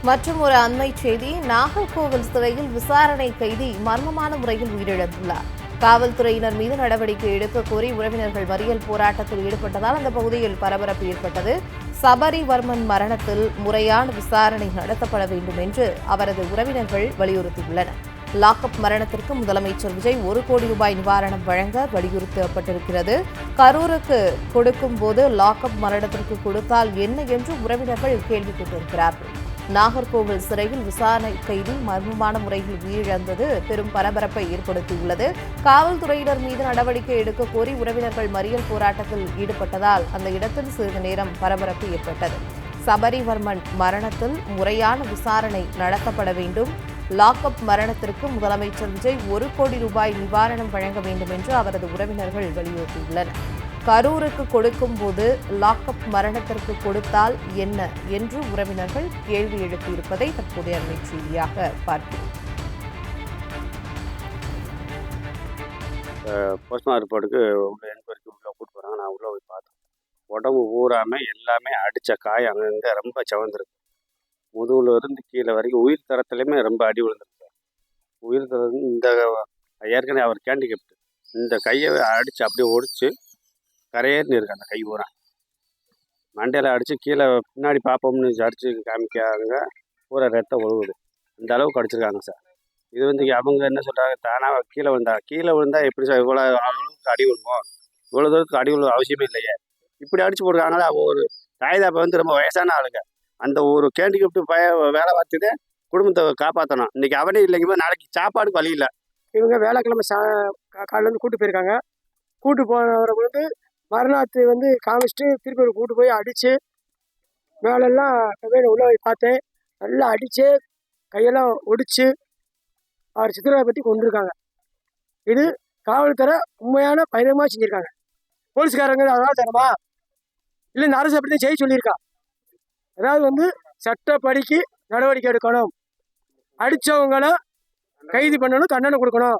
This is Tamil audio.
மற்றும் ஒரு அண்மை செய்தி, நாகர்கோவில் சிறையில் விசாரணை கைதி மர்மமான முறையில் உயிரிழந்துள்ளார். காவல்துறையினர் மீது நடவடிக்கை எடுக்க கோரி உறவினர்கள் மறியல் போராட்டத்தில் ஈடுபட்டதால் அந்த பகுதியில் பரபரப்பு ஏற்பட்டது. சபரிவர்மன் மரணத்தில் முறையான விசாரணை நடத்தப்பட வேண்டும் என்று அவரது உறவினர்கள் வலியுறுத்தியுள்ளனர். லாக்அப் மரணத்திற்கு முதலமைச்சர் விஜய் 1 கோடி ரூபாய் நிவாரணம் வழங்க வலியுறுத்தப்பட்டிருக்கிறது. கரூருக்கு கொடுக்கும் போது லாக்அப் மரணத்திற்கு கொடுத்தால் என்ன என்று உறவினர்கள் கேள்வி கேட்டிருக்கிறார்கள். நாகர்கோவில் சிறையில் விசாரணை கைதி மர்மமான முறையில் உயிரிழந்தது பெரும் பரபரப்பை ஏற்படுத்தியுள்ளது. காவல்துறையினர் மீது நடவடிக்கை எடுக்க கோரி உறவினர்கள் மறியல் போராட்டத்தில் ஈடுபட்டதால் அந்த இடத்தில் சிறிது நேரம் பரபரப்பு ஏற்பட்டது. சபரிவர்மன் மரணத்தில் முறையான விசாரணை நடத்தப்பட வேண்டும். லாக்அப் மரணத்திற்கு முதலமைச்சர் விஜய் 1 கோடி ரூபாய் நிவாரணம் வழங்க வேண்டும் என்று அவரது உறவினர்கள் வலியுறுத்தியுள்ளனர். கரூருக்கு கொடுக்கும் போது லாக்அப் மரணத்திற்கு கொடுத்தால் என்ன என்று உறவினர்கள் கேள்வி எழுப்பியிருப்பதை தற்போதைய அண்மை செய்தியாக பார்க்கிறோம். போஸ்ட்மார்ட்டம் ரிப்போர்ட்டுக்கு உள்ள என்கொயரிக்கு உள்ளே கூட்டு போகிறாங்க. நான் உள்ளே போய் பார்த்தேன். உடம்பு பூராமே எல்லாமே அடித்த காயம் அங்கங்கே ரொம்ப சவந்திருக்கு. முதுகுல இருந்து கீழே வரைக்கும் உயிர் தரத்துலையுமே ரொம்ப அடி விழுந்திருக்கு. உயிர் தரம் இந்த ஏற்கனவே அவர் கேண்டிகேப்ட் இந்த கையை அடித்து அப்படியே ஒடிச்சு கரையேறினு இருக்கு. அந்த கை பூரா மண்டையில் அடித்து கீழே பின்னாடி பார்ப்போம்னு அடித்து காமிக்காங்க. பூரா ரத்தம் ஒழுகுது. இந்த அளவுக்கு அடிச்சிருக்காங்க சார். இது வந்து அவங்க என்ன சொல்கிறாங்க, தானாக கீழே விழுந்தா எப்படி சார் இவ்வளோ அளவுக்கு அடி விழுவோம்? இவ்வளோ தூரத்துக்கு அடி விழுவ அவசியமே இல்லையே. இப்படி அடிச்சு போடுறாங்களா? ஒரு தாய்தாப்பை வந்து ரொம்ப வயசான ஆளுங்க. அந்த ஒரு கேண்டிகேப்ட் வேலை பார்த்துட்டு குடும்பத்தை காப்பாற்றணும். இன்றைக்கி அவனே இல்லைங்க, நாளைக்கு சாப்பாடுக்கு வழி இல்லை. இவங்க வேலைக்கிழமை காலையிலேருந்து கூட்டு போயிருக்காங்க. கூட்டு போனவரை வந்து மறுநாள் வந்து காமிச்சிட்டு திருப்பி கூட்டு போய் அடித்து மேலெல்லாம் உள்ளே போய் பார்த்தேன். நல்லா அடித்து கையெல்லாம் ஒடிச்சு அவர் சித்திரவதை பற்றி கொண்டிருக்காங்க. இது காவல்துறை உண்மையான பயிரமாக செஞ்சுருக்காங்க. போலீஸ்காரங்க அதனால் தரமா இல்லை இந்த அரசு அப்படி தான் செய்ய சொல்லியிருக்கா. அதாவது வந்து சட்டப்படிக்கு நடவடிக்கை எடுக்கணும். அடித்தவங்களை கைது பண்ணணும், தண்டனை கொடுக்கணும்.